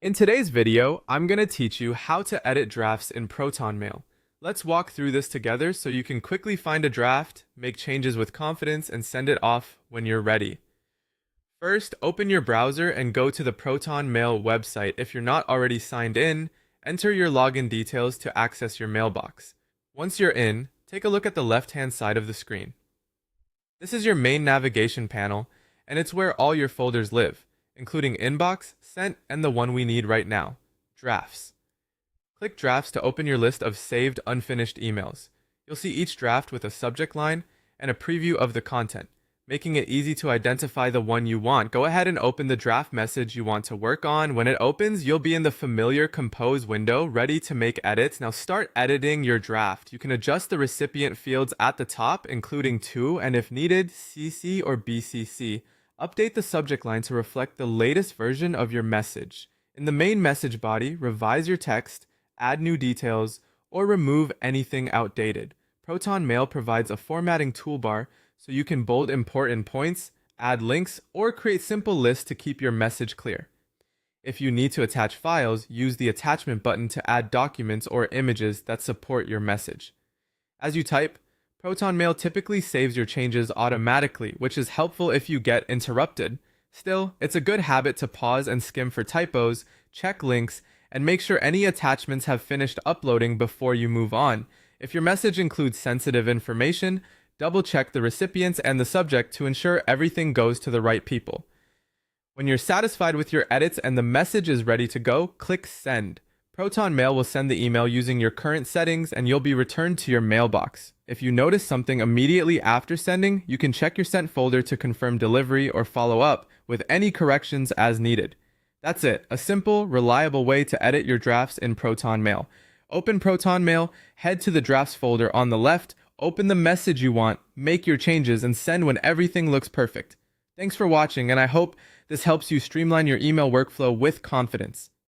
In today's video, I'm going to teach you how to edit drafts in Proton Mail. Let's walk through this together so you can quickly find a draft, make changes with confidence, and send it off when you're ready. First, open your browser and go to the Proton Mail website. If you're not already signed in, enter your login details to access your mailbox. Once you're in, take a look at the left-hand side of the screen. This is your main navigation panel, and it's where all your folders live, including Inbox, Sent, and the one we need right now, Drafts. Click Drafts to open your list of saved unfinished emails. You'll see each draft with a subject line and a preview of the content, making it easy to identify the one you want. Go ahead and open the draft message you want to work on. When it opens, you'll be in the familiar Compose window, ready to make edits. Now start editing your draft. You can adjust the recipient fields at the top, including to, and if needed, CC or BCC. Update the subject line to reflect the latest version of your message. In the main message body, revise your text, add new details, or remove anything outdated. Proton Mail provides a formatting toolbar so you can bold important points, add links, or create simple lists to keep your message clear. If you need to attach files, use the attachment button to add documents or images that support your message. As you type, Proton Mail typically saves your changes automatically, which is helpful if you get interrupted. Still, it's a good habit to pause and skim for typos, check links, and make sure any attachments have finished uploading before you move on. If your message includes sensitive information, double-check the recipients and the subject to ensure everything goes to the right people. When you're satisfied with your edits and the message is ready to go, click Send. Proton Mail will send the email using your current settings and you'll be returned to your mailbox. If you notice something immediately after sending, you can check your sent folder to confirm delivery or follow up with any corrections as needed. That's it, a simple, reliable way to edit your drafts in Proton Mail. Open Proton Mail, head to the drafts folder on the left, open the message you want, make your changes, and send when everything looks perfect. Thanks for watching, and I hope this helps you streamline your email workflow with confidence.